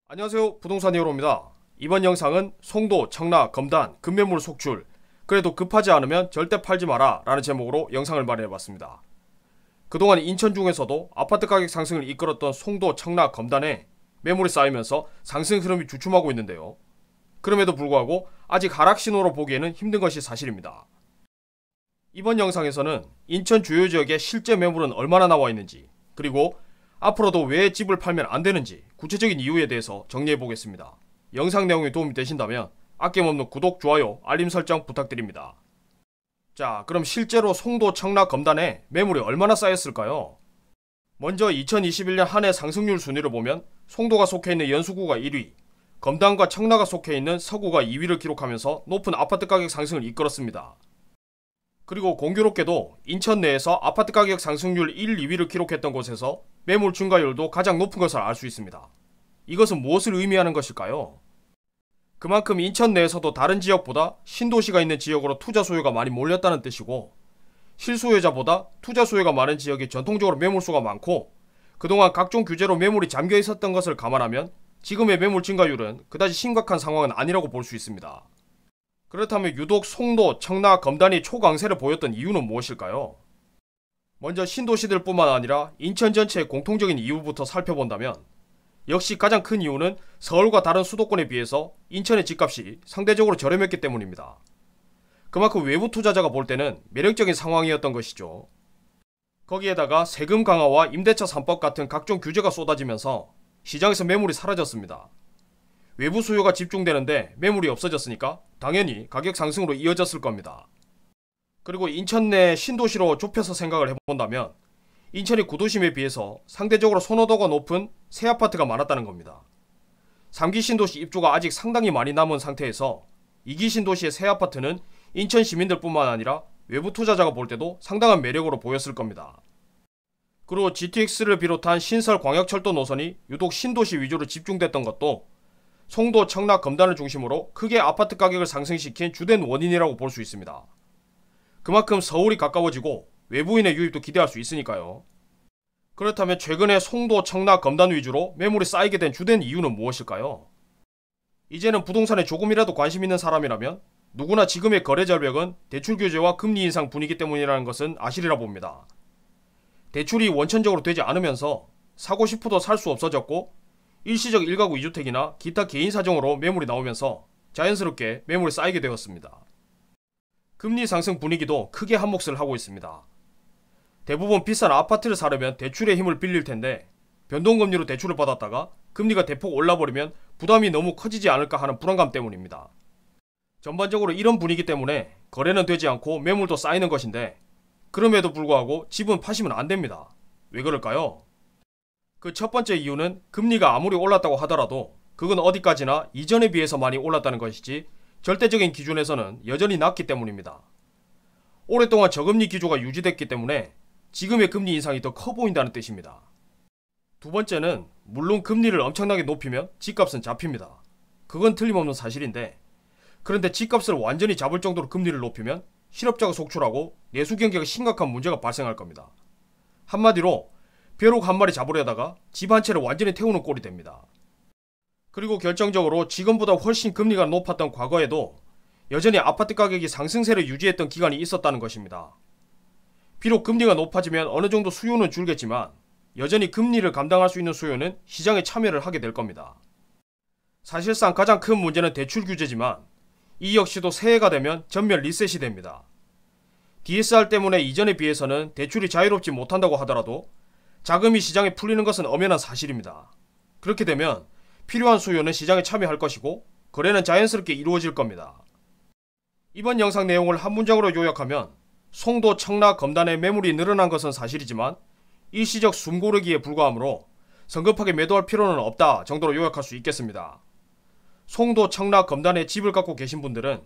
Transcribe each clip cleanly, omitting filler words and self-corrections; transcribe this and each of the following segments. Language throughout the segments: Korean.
안녕하세요, 부동산 히어로입니다. 이번 영상은 송도, 청라, 검단, 급매물 속출, 그래도 급하지 않으면 절대 팔지 마라 라는 제목으로 영상을 마련해봤습니다. 그동안 인천 중에서도 아파트 가격 상승을 이끌었던 송도, 청라, 검단에 매물이 쌓이면서 상승 흐름이 주춤하고 있는데요. 그럼에도 불구하고 아직 하락 신호로 보기에는 힘든 것이 사실입니다. 이번 영상에서는 인천 주요 지역의 실제 매물은 얼마나 나와 있는지, 그리고 앞으로도 왜 집을 팔면 안 되는지 구체적인 이유에 대해서 정리해 보겠습니다. 영상 내용이 도움이 되신다면 아낌없는 구독, 좋아요, 알림 설정 부탁드립니다. 자, 그럼 실제로 송도, 청라, 검단에 매물이 얼마나 쌓였을까요? 먼저 2021년 한 해 상승률 순위를 보면 송도가 속해 있는 연수구가 1위, 검단과 청라가 속해 있는 서구가 2위를 기록하면서 높은 아파트 가격 상승을 이끌었습니다. 그리고 공교롭게도 인천 내에서 아파트 가격 상승률 1, 2위를 기록했던 곳에서 매물 증가율도 가장 높은 것을 알 수 있습니다. 이것은 무엇을 의미하는 것일까요? 그만큼 인천 내에서도 다른 지역보다 신도시가 있는 지역으로 투자 수요가 많이 몰렸다는 뜻이고, 실수요자보다 투자 수요가 많은 지역이 전통적으로 매물수가 많고 그동안 각종 규제로 매물이 잠겨 있었던 것을 감안하면 지금의 매물 증가율은 그다지 심각한 상황은 아니라고 볼 수 있습니다. 그렇다면 유독 송도, 청라, 검단이 초강세를 보였던 이유는 무엇일까요? 먼저 신도시들 뿐만 아니라 인천 전체의 공통적인 이유부터 살펴본다면 역시 가장 큰 이유는 서울과 다른 수도권에 비해서 인천의 집값이 상대적으로 저렴했기 때문입니다. 그만큼 외부 투자자가 볼 때는 매력적인 상황이었던 것이죠. 거기에다가 세금 강화와 임대차 3법 같은 각종 규제가 쏟아지면서 시장에서 매물이 사라졌습니다. 외부 수요가 집중되는데 매물이 없어졌으니까 당연히 가격 상승으로 이어졌을 겁니다. 그리고 인천 내 신도시로 좁혀서 생각을 해본다면 인천이 구도심에 비해서 상대적으로 선호도가 높은 새 아파트가 많았다는 겁니다. 3기 신도시 입주가 아직 상당히 많이 남은 상태에서 2기 신도시의 새 아파트는 인천 시민들뿐만 아니라 외부 투자자가 볼 때도 상당한 매력으로 보였을 겁니다. 그리고 GTX를 비롯한 신설 광역철도 노선이 유독 신도시 위주로 집중됐던 것도 송도, 청라, 검단을 중심으로 크게 아파트 가격을 상승시킨 주된 원인이라고 볼 수 있습니다. 그만큼 서울이 가까워지고 외부인의 유입도 기대할 수 있으니까요. 그렇다면 최근에 송도, 청라, 검단 위주로 매물이 쌓이게 된 주된 이유는 무엇일까요? 이제는 부동산에 조금이라도 관심 있는 사람이라면 누구나 지금의 거래 절벽은 대출 규제와 금리 인상 분위기 때문이라는 것은 아시리라 봅니다. 대출이 원천적으로 되지 않으면서 사고 싶어도 살 수 없어졌고 일시적 1가구 2주택이나 기타 개인 사정으로 매물이 나오면서 자연스럽게 매물이 쌓이게 되었습니다. 금리 상승 분위기도 크게 한몫을 하고 있습니다. 대부분 비싼 아파트를 사려면 대출의 힘을 빌릴 텐데 변동금리로 대출을 받았다가 금리가 대폭 올라버리면 부담이 너무 커지지 않을까 하는 불안감 때문입니다. 전반적으로 이런 분위기 때문에 거래는 되지 않고 매물도 쌓이는 것인데 그럼에도 불구하고 집은 파시면 안 됩니다. 왜 그럴까요? 그 첫 번째 이유는 금리가 아무리 올랐다고 하더라도 그건 어디까지나 이전에 비해서 많이 올랐다는 것이지 절대적인 기준에서는 여전히 낮기 때문입니다. 오랫동안 저금리 기조가 유지됐기 때문에 지금의 금리 인상이 더 커 보인다는 뜻입니다. 두 번째는 물론 금리를 엄청나게 높이면 집값은 잡힙니다. 그건 틀림없는 사실인데 그런데 집값을 완전히 잡을 정도로 금리를 높이면 실업자가 속출하고 내수 경기가 심각한 문제가 발생할 겁니다. 한마디로 벼룩 한 마리 잡으려다가 집 한 채를 완전히 태우는 꼴이 됩니다. 그리고 결정적으로 지금보다 훨씬 금리가 높았던 과거에도 여전히 아파트 가격이 상승세를 유지했던 기간이 있었다는 것입니다. 비록 금리가 높아지면 어느 정도 수요는 줄겠지만 여전히 금리를 감당할 수 있는 수요는 시장에 참여를 하게 될 겁니다. 사실상 가장 큰 문제는 대출 규제지만 이 역시도 새해가 되면 전면 리셋이 됩니다. DSR 때문에 이전에 비해서는 대출이 자유롭지 못한다고 하더라도 자금이 시장에 풀리는 것은 엄연한 사실입니다. 그렇게 되면 필요한 수요는 시장에 참여할 것이고 거래는 자연스럽게 이루어질 겁니다. 이번 영상 내용을 한 문장으로 요약하면 송도, 청라, 검단의 매물이 늘어난 것은 사실이지만 일시적 숨고르기에 불과하므로 성급하게 매도할 필요는 없다 정도로 요약할 수 있겠습니다. 송도, 청라, 검단에 집을 갖고 계신 분들은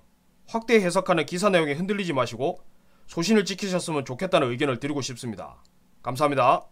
확대 해석하는 기사 내용에 흔들리지 마시고 소신을 지키셨으면 좋겠다는 의견을 드리고 싶습니다. 감사합니다.